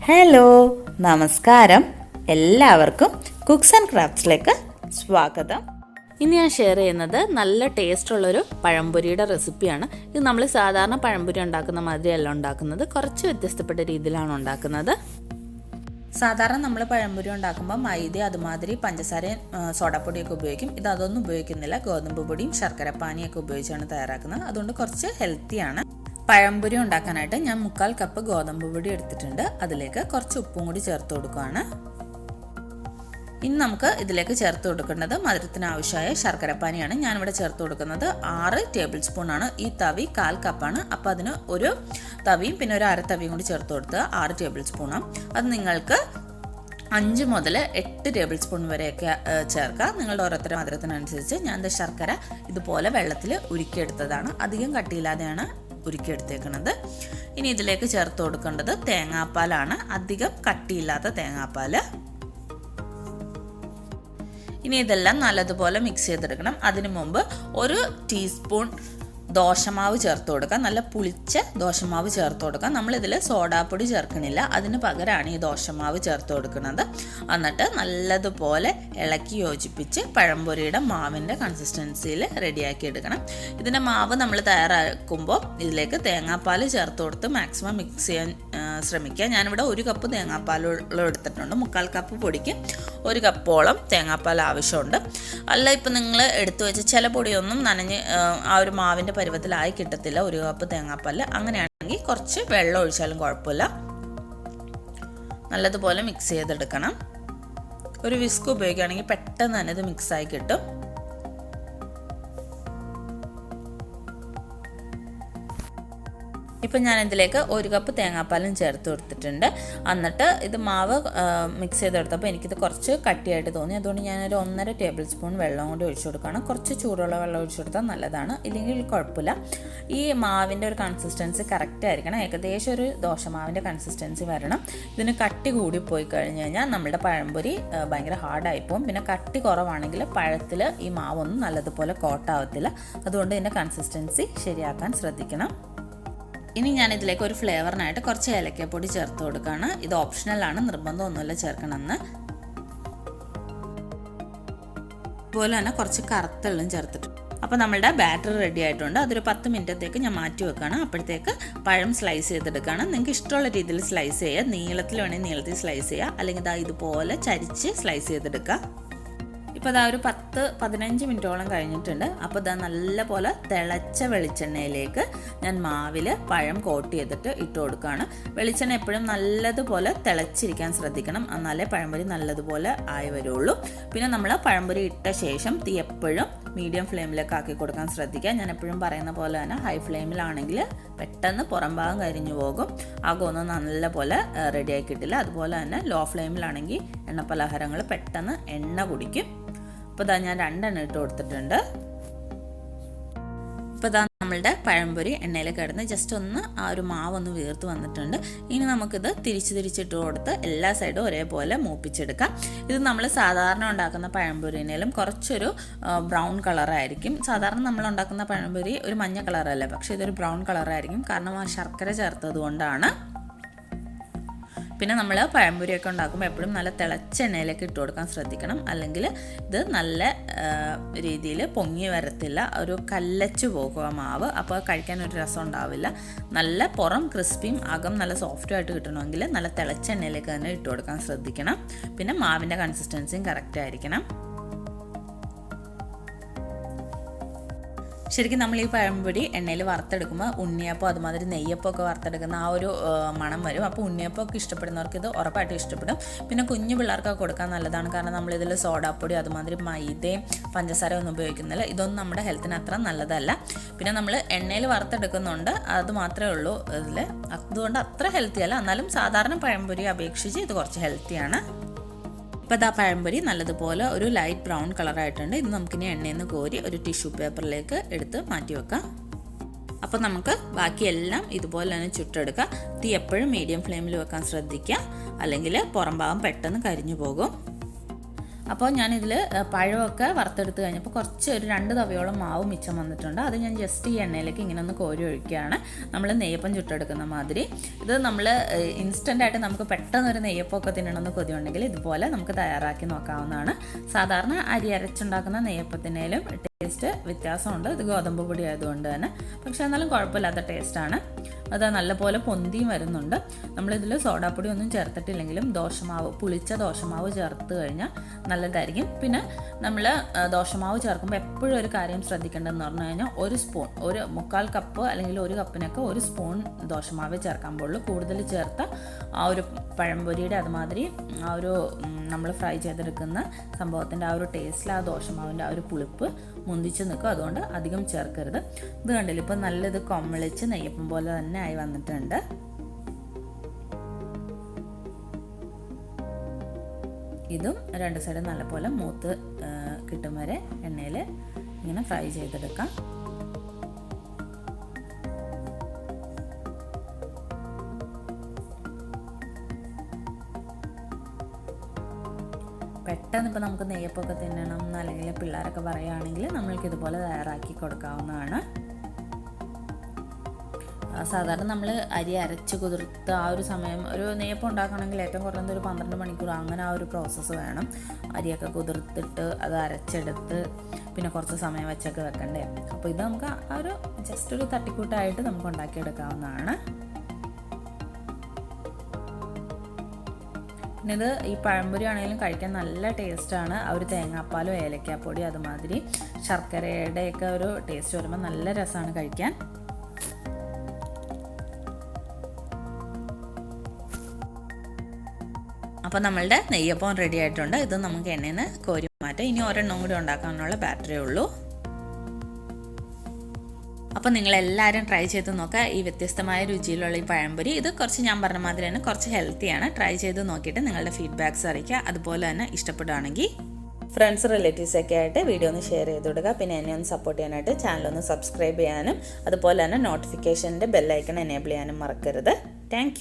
Hello, നമസ്കാരം. എല്ലാവർക്കും cooks and ക്രാഫ്റ്റ്സിലേക്ക് സ്വാഗതം. ഇന്ന് ഞാൻ ഷെയർ ചെയ്യുന്നത് നല്ല ടേസ്റ്റുള്ളൊരു പഴംപൊരിയുടെ റെസിപ്പിയാണ്. ഇത് നമ്മൾ സാധാരണ പഴംപൊരി ഉണ്ടാക്കുന്ന മാതിരിയല്ല ഉണ്ടാക്കുന്നത്, കുറച്ച് വ്യത്യസ്തപ്പെട്ട രീതിയിലാണ് ഉണ്ടാക്കുന്നത്. സാധാരണ നമ്മൾ പഴംപൊരി ഉണ്ടാക്കുമ്പോൾ മൈദ അതുമാതിരി പഞ്ചസാരയും സോഡാപ്പൊടിയൊക്കെ ഉപയോഗിക്കും. ഇത് അതൊന്നും ഉപയോഗിക്കുന്നില്ല. ഗോതമ്പ് പൊടിയും ശർക്കരപ്പാനിയൊക്കെ ഉപയോഗിച്ചാണ് തയ്യാറാക്കുന്നത്. അതുകൊണ്ട് കുറച്ച് ഹെൽത്തിയാണ്. പഴംപൊരി ഉണ്ടാക്കാനായിട്ട് ഞാൻ 1/4 കപ്പ് ഗോതമ്പ് പൊടി എടുത്തിട്ടുണ്ട്. അതിലേക്ക് കുറച്ച് ഉപ്പും കൂടി ചേർത്ത് കൊടുക്കുകയാണ്. ഇനി നമുക്ക് ഇതിലേക്ക് ചേർത്ത് കൊടുക്കേണ്ടത് മധുരത്തിന് ആവശ്യമായ ശർക്കരപ്പാനിയാണ്. ഞാനിവിടെ ചേർത്ത് കൊടുക്കുന്നത് 6 ടേബിൾ സ്പൂണാണ്. ഈ തവി 1/4 കപ്പാണ്. അപ്പോൾ അതിന് ഒരു തവിയും പിന്നെ ഒരു 1/2 തവിയും കൂടി ചേർത്ത് കൊടുത്ത് 6 ടേബിൾ സ്പൂണാണ്. അത് നിങ്ങൾക്ക് 5 മുതൽ 8 ടേബിൾ സ്പൂൺ വരെയൊക്കെ ചേർക്കാം, നിങ്ങളുടെ ഓരോരുത്തരുടെ മധുരത്തിനനുസരിച്ച്. ഞാൻ ശർക്കര ഇതുപോലെ വെള്ളത്തിൽ ഉരുക്കിയെടുത്തതാണ്. അധികം കട്ടിയില്ലാതെയാണ് ഉരുക്കിയെടുത്തേക്കുന്നത്. ഇനി ഇതിലേക്ക് ചേർത്ത് കൊടുക്കേണ്ടത് തേങ്ങാപ്പാലാണ്, അധികം കട്ടിയില്ലാത്ത തേങ്ങാപ്പാൽ. ഇനി ഇതെല്ലാം നല്ലതുപോലെ മിക്സ് ചെയ്തെടുക്കണം. അതിനു മുമ്പ് 1 ടീസ്പൂൺ ദോശമാവ് ചേർത്ത് കൊടുക്കുക. നല്ല പുളിച്ച ദോശമാവ് ചേർത്ത് കൊടുക്കുക. നമ്മളിതിൽ സോഡാപ്പൊടി ചേർക്കണില്ല, അതിന് പകരമാണ് ഈ ദോശമാവ് ചേർത്ത് കൊടുക്കുന്നത്. എന്നിട്ട് നല്ലതുപോലെ ഇളക്കി യോജിപ്പിച്ച് പഴംപൊരിയുടെ മാവിൻ്റെ കൺസിസ്റ്റൻസിയിൽ റെഡിയാക്കി എടുക്കണം. ഇതിൻ്റെ മാവ് നമ്മൾ തയ്യാറാക്കുമ്പോൾ ഇതിലേക്ക് തേങ്ങാപ്പാൽ ചേർത്ത് കൊടുത്ത് മാക്സിമം മിക്സ് ചെയ്യാൻ ശ്രമിക്കുക. ഞാനിവിടെ 1 കപ്പ് തേങ്ങാപ്പാലും എടുത്തിട്ടുണ്ട്. 1/4 കപ്പ് പൊടിക്ക് 1 കപ്പോളം തേങ്ങാപ്പാൽ ആവശ്യമുണ്ട്. അല്ല, ഇപ്പം നിങ്ങൾ എടുത്തു വെച്ച ചില പൊടിയൊന്നും നനഞ്ഞ് ആ ഒരു മാവിൻ്റെ പരുവത്തിലായി കിട്ടത്തില്ല 1 കപ്പ് തേങ്ങാപ്പാല്. അങ്ങനെയാണെങ്കിൽ കുറച്ച് വെള്ളം ഒഴിച്ചാലും കുഴപ്പമില്ല. നല്ലതുപോലെ മിക്സ് ചെയ്തെടുക്കണം. ഒരു വിസ്ക് ഉപയോഗിക്കുകയാണെങ്കിൽ പെട്ടെന്ന് തന്നെ ഇത് മിക്സായി കിട്ടും. ഇപ്പം ഞാൻ ഇതിലേക്ക് 1 കപ്പ് തേങ്ങാപ്പാലും ചേർത്ത് കൊടുത്തിട്ടുണ്ട്. എന്നിട്ട് ഇത് മാവ് മിക്സ് ചെയ്തെടുത്തപ്പോൾ എനിക്കിത് കുറച്ച് കട്ടിയായിട്ട് തോന്നി. അതുകൊണ്ട് ഞാനൊരു 1.5 ടേബിൾ സ്പൂൺ വെള്ളം കൂടി ഒഴിച്ചു കൊടുക്കുകയാണ്. കുറച്ച് ചൂടുള്ള വെള്ളം ഒഴിച്ചു കൊടുത്താൽ നല്ലതാണ്, ഇല്ലെങ്കിൽ കുഴപ്പമില്ല. ഈ മാവിൻ്റെ ഒരു കൺസിസ്റ്റൻസി കറക്റ്റ് ആയിരിക്കണം. ഏകദേശം ഒരു ദോശമാവിൻ്റെ കൺസിസ്റ്റൻസി വരണം. ഇതിന് കട്ടി കൂടി പോയി കഴിഞ്ഞ് കഴിഞ്ഞാൽ നമ്മുടെ പഴംപൊരി ഭയങ്കര ഹാർഡായിപ്പോവും. പിന്നെ കട്ടി കുറവാണെങ്കിൽ പഴത്തിൽ ഈ മാവൊന്നും നല്ലതുപോലെ കോട്ടാവത്തില്ല. അതുകൊണ്ട് ഇതിൻ്റെ കൺസിസ്റ്റൻസി ശരിയാക്കാൻ ശ്രദ്ധിക്കണം. ഇനി ഞാൻ ഇതിലേക്ക് ഒരു ഫ്ലേവറിനായിട്ട് കുറച്ച് ഏലക്കപ്പൊടി ചേർത്ത് കൊടുക്കുകയാണ്. ഇത് ഓപ്ഷണലാണ്, നിർബന്ധമൊന്നുമില്ല ചേർക്കണമെന്ന്. അതുപോലെ തന്നെ കുറച്ച് കറുത്തെള്ളം ചേർത്തിട്ടുണ്ട്. അപ്പോൾ നമ്മളുടെ ബാറ്റർ റെഡി ആയിട്ടുണ്ട്. അതൊരു 10 മിനിറ്റത്തേക്ക് ഞാൻ മാറ്റി വെക്കുകയാണ്. അപ്പോഴത്തേക്ക് പഴം സ്ലൈസ് ചെയ്തെടുക്കുകയാണ്. നിങ്ങൾക്ക് ഇഷ്ടമുള്ള രീതിയിൽ സ്ലൈസ് ചെയ്യുക. നീളത്തിൽ വേണമെങ്കിൽ നീളത്തിൽ സ്ലൈസ് ചെയ്യുക, അല്ലെങ്കിൽ ഇതുപോലെ ചരിച്ച് സ്ലൈസ് ചെയ്തെടുക്കുക. ഇപ്പോൾ ഒരു 10-15 മിനിറ്റോളം കഴിഞ്ഞിട്ടുണ്ട്. അപ്പോൾ നല്ലപോലെ തിളച്ച വെളിച്ചെണ്ണയിലേക്ക് ഞാൻ മാവിൽ പഴം കോട്ട് ചെയ്തിട്ട് ഇട്ട് കൊടുക്കുകയാണ്. വെളിച്ചെണ്ണ എപ്പോഴും നല്ലതുപോലെ തിളച്ചിരിക്കാൻ ശ്രദ്ധിക്കണം, എന്നാലേ പഴംപൊരി നല്ലതുപോലെ ആയി വരുള്ളൂ. പിന്നെ നമ്മൾ പഴംപൊരി ഇട്ട ശേഷം തീ എപ്പോഴും മീഡിയം ഫ്ലെയിമിലേക്ക് ആക്കി കൊടുക്കാൻ ശ്രദ്ധിക്കുക. ഞാൻ എപ്പോഴും പറയുന്ന പോലെ തന്നെ ഹൈ ഫ്ലെയിമിലാണെങ്കിൽ പെട്ടെന്ന് പുറം ഭാഗം കരിഞ്ഞു പോകും, ആകമൊന്നും നല്ലപോലെ റെഡിയായി കിട്ടില്ല. അതുപോലെ തന്നെ ലോ ഫ്ലെയിമിലാണെങ്കിൽ എണ്ണ പലഹാരങ്ങൾ പെട്ടെന്ന് എണ്ണ കുടിക്കും. അപ്പോൾ ഞാൻ 2 എണ്ണം ഇട്ട് കൊടുത്തിട്ടുണ്ട്. ഇപ്പോൾ നമ്മളുടെ പഴംപൊരി എണ്ണയിൽ കിടന്ന് ജസ്റ്റ് ഒന്ന് ആ ഒരു മാവൊന്ന് വീർത്ത് വന്നിട്ടുണ്ട്. ഇനി നമുക്കിത് തിരിച്ചിട്ട് കൊടുത്ത് എല്ലാ സൈഡും ഒരേപോലെ മൂപ്പിച്ചെടുക്കാം. ഇത് നമ്മൾ സാധാരണ ഉണ്ടാക്കുന്ന പഴംപൊരിനേലും കുറച്ചൊരു ബ്രൗൺ കളറായിരിക്കും. സാധാരണ നമ്മൾ ഉണ്ടാക്കുന്ന പഴംപൊരി ഒരു മഞ്ഞ കളറല്ല, പക്ഷേ ഇതൊരു ബ്രൗൺ കളറായിരിക്കും, കാരണം ആ ശർക്കര ചേർത്തത് കൊണ്ടാണ്. പിന്നെ നമ്മൾ പഴംപൊരിയൊക്കെ ഉണ്ടാക്കുമ്പോൾ എപ്പോഴും നല്ല തിളച്ച എണ്ണയിലേക്ക് ഇട്ട് കൊടുക്കാൻ ശ്രദ്ധിക്കണം, അല്ലെങ്കിൽ ഇത് നല്ല രീതിയിൽ പൊങ്ങി വരത്തില്ല, ഒരു കല്ലച്ച് പോകും ആ മാവ്. അപ്പോൾ കഴിക്കാൻ ഒരു രസം ഉണ്ടാവില്ല. നല്ല പുറം ക്രിസ്പിയും അകം നല്ല സോഫ്റ്റുമായിട്ട് കിട്ടണമെങ്കിൽ നല്ല തിളച്ച എണ്ണയിലേക്ക് തന്നെ ഇട്ട് കൊടുക്കാൻ ശ്രദ്ധിക്കണം. പിന്നെ മാവിൻ്റെ കൺസിസ്റ്റൻസിയും കറക്റ്റ് ആയിരിക്കണം. ശരിക്കും നമ്മൾ ഈ പഴംപൊരി എണ്ണയിൽ വറുത്തെടുക്കുമ്പോൾ ഉണ്ണിയപ്പം അതുമാതിരി നെയ്യപ്പം ഒക്കെ വറുത്തെടുക്കുന്ന ആ ഒരു മണം വരും. അപ്പോൾ ഉണ്ണിയപ്പമൊക്കെ ഇഷ്ടപ്പെടുന്നവർക്ക് ഇത് ഉറപ്പായിട്ടും ഇഷ്ടപ്പെടും. പിന്നെ കുഞ്ഞു പിള്ളേർക്കൊക്കെ കൊടുക്കാൻ നല്ലതാണ്, കാരണം നമ്മളിതിൽ സോഡാപ്പൊടി അതുമാതിരി മൈദയും പഞ്ചസാര ഒന്നും ഉപയോഗിക്കുന്നില്ല. ഇതൊന്നും നമ്മുടെ ഹെൽത്തിന് അത്ര നല്ലതല്ല. പിന്നെ നമ്മൾ എണ്ണയിൽ വറുത്തെടുക്കുന്നുണ്ട്, അത് മാത്രമേ ഉള്ളൂ ഇതിൽ. അതുകൊണ്ട് അത്ര ഹെൽത്തി അല്ല, എന്നാലും സാധാരണ പഴംപൊരി അപേക്ഷിച്ച് ഇത് കുറച്ച് ഹെൽത്തിയാണ്. ഇപ്പോൾ പഴംപൊരി നല്ലതുപോലെ ഒരു ലൈറ്റ് ബ്രൗൺ കളറായിട്ടുണ്ട്. ഇത് നമുക്കിനി എണ്ണയിൽ നിന്ന് കോരി ഒരു ടിഷ്യൂ പേപ്പറിലേക്ക് എടുത്ത് മാറ്റി വെക്കാം. അപ്പോൾ നമുക്ക് ബാക്കിയെല്ലാം ഇതുപോലെ തന്നെ ചുട്ടെടുക്കാം. തീ എപ്പോഴും മീഡിയം ഫ്ലെയിമിൽ വെക്കാൻ ശ്രദ്ധിക്കുക, അല്ലെങ്കിൽ പുറം ഭാഗം പെട്ടെന്ന് കരിഞ്ഞു പോകും. അപ്പോൾ ഞാനിതിൽ പഴമൊക്കെ വറുത്തെടുത്ത് കഴിഞ്ഞപ്പോൾ കുറച്ച് ഒരു 2 തവയോളം മാവ് മിച്ചം വന്നിട്ടുണ്ട്. അത് ഞാൻ ജസ്റ്റ് ഈ എണ്ണയിലേക്ക് ഇങ്ങനെ ഒന്ന് കോരി ഒഴിക്കുകയാണ്. നമ്മൾ നെയ്യപ്പം ചുട്ടെടുക്കുന്ന മാതിരി. ഇത് നമ്മൾ ഇൻസ്റ്റൻ്റായിട്ട് നമുക്ക് പെട്ടെന്നൊരു നെയ്യപ്പമൊക്കെ തിന്നണമെന്ന് കൊതിയുണ്ടെങ്കിൽ ഇതുപോലെ നമുക്ക് തയ്യാറാക്കി നോക്കാവുന്നതാണ്. സാധാരണ അരി അരച്ചുണ്ടാക്കുന്ന നെയ്യപ്പത്തിനേലും ടേസ്റ്റ് വ്യത്യാസമുണ്ട്. ഇത് ഗോതമ്പ് പൊടി ആയതുകൊണ്ട് തന്നെ, പക്ഷേ എന്നാലും കുഴപ്പമില്ലാത്ത ടേസ്റ്റാണ്. അത് നല്ലപോലെ പൊന്തിയും വരുന്നുണ്ട്. നമ്മളിതിൽ സോഡാപ്പൊടി ഒന്നും ചേർത്തിട്ടില്ലെങ്കിലും ദോശമാവ്, പുളിച്ച ദോശമാവ് ചേർത്ത് കഴിഞ്ഞാൽ നല്ലതായിരിക്കും. പിന്നെ നമ്മൾ ദോശമാവ് ചേർക്കുമ്പോൾ എപ്പോഴും ഒരു കാര്യം ശ്രദ്ധിക്കേണ്ടതെന്ന് പറഞ്ഞു കഴിഞ്ഞാൽ ഒരു സ്പൂൺ, ഒരു 1/4 കപ്പ് അല്ലെങ്കിൽ 1 കപ്പിനൊക്കെ 1 സ്പൂൺ ദോശമാവേ ചേർക്കാൻ പാടുള്ളൂ. കൂടുതൽ ചേർത്ത ആ ഒരു പഴംപൊരിയുടെ അതുമാതിരി ആ ഒരു നമ്മൾ ഫ്രൈ ചെയ്തെടുക്കുന്ന സംഭവത്തിൻ്റെ ആ ഒരു ടേസ്റ്റിൽ ആ ദോശമാവിൻ്റെ ആ ഒരു പുളിപ്പ് മുന്തിച്ച് നിൽക്കും. അതുകൊണ്ട് അധികം ചേർക്കരുത്. ഇത് കണ്ടില്ല, ഇപ്പോൾ നല്ലത് കൊമ്മളിച്ച് നെയ്യപ്പം പോലെ തന്നെ ആയി വന്നിട്ടുണ്ട്. ഇതും 2 സൈഡും നല്ലപോലെ മൂത്ത് കിട്ടും വരെ എണ്ണയിൽ ഇങ്ങനെ ഫ്രൈ ചെയ്തെടുക്കാം. പെട്ടെന്ന് ഇപ്പോൾ നമുക്ക് നെയ്യപ്പൊക്കെ തിന്നണം അല്ലെങ്കിൽ പിള്ളേരൊക്കെ പറയുകയാണെങ്കിൽ നമ്മൾക്ക് ഇതുപോലെ തയ്യാറാക്കി കൊടുക്കാവുന്നതാണ്. സാധാരണ നമ്മൾ അരി അരച്ച് കുതിർത്ത് ആ ഒരു സമയം, ഒരു നെയ്യപ്പം ഉണ്ടാക്കണമെങ്കിൽ ഏറ്റവും കുറഞ്ഞത് ഒരു 12 മണിക്കൂർ അങ്ങനെ ആ ഒരു പ്രോസസ്സ് വേണം. അരിയൊക്കെ കുതിർത്തിട്ട് അത് അരച്ചെടുത്ത് പിന്നെ കുറച്ച് സമയം വെച്ചൊക്കെ വെക്കണ്ടേ. അപ്പോൾ ഇത് നമുക്ക് ആ ഒരു ജസ്റ്റ് ഒരു തട്ടിക്കൂട്ടായിട്ട് നമുക്ക് ഉണ്ടാക്കിയെടുക്കാവുന്നതാണ്. പിന്നെ ഇത് ഈ പഴംപൊരി ആണെങ്കിലും കഴിക്കാൻ നല്ല ടേസ്റ്റാണ്. ആ ഒരു തേങ്ങാപ്പാലും ഏലക്കാപ്പൊടി അതുമാതിരി ശർക്കരയുടെയൊക്കെ ഒരു ടേസ്റ്റ് വരുമ്പോൾ നല്ല രസമാണ് കഴിക്കാൻ. അപ്പോൾ നമ്മളുടെ നെയ്യപ്പം റെഡി ആയിട്ടുണ്ട്. ഇത് നമുക്ക് എണ്ണയിൽ നിന്ന് കോരി മാറ്റാം. ഇനി ഒരെണ്ണം കൂടി ഉണ്ടാക്കാനുള്ള ബാറ്ററിയേ ഉള്ളൂ. അപ്പോൾ നിങ്ങളെല്ലാവരും ട്രൈ ചെയ്ത് നോക്കുക ഈ വ്യത്യസ്തമായ രുചിയിലുള്ള ഈ പഴംപൊരി. ഇത് കുറച്ച് ഞാൻ പറഞ്ഞ മാതിരി തന്നെ കുറച്ച് ഹെൽത്തിയാണ്. ട്രൈ ചെയ്ത് നോക്കിയിട്ട് നിങ്ങളുടെ ഫീഡ്ബാക്ക്സ് അറിയിക്കുക. അതുപോലെ തന്നെ ഇഷ്ടപ്പെടുകയാണെങ്കിൽ ഫ്രണ്ട്സ് റിലേറ്റീവ്സൊക്കെ ആയിട്ട് വീഡിയോ ഒന്ന് ഷെയർ ചെയ്ത് കൊടുക്കുക. പിന്നെ എന്നെ ഒന്ന് സപ്പോർട്ട് ചെയ്യാനായിട്ട് ചാനലൊന്ന് സബ്സ്ക്രൈബ് ചെയ്യാനും അതുപോലെ തന്നെ നോട്ടിഫിക്കേഷൻ്റെ ബെല്ലൈക്കൺ എനേബിൾ ചെയ്യാനും മറക്കരുത്. താങ്ക്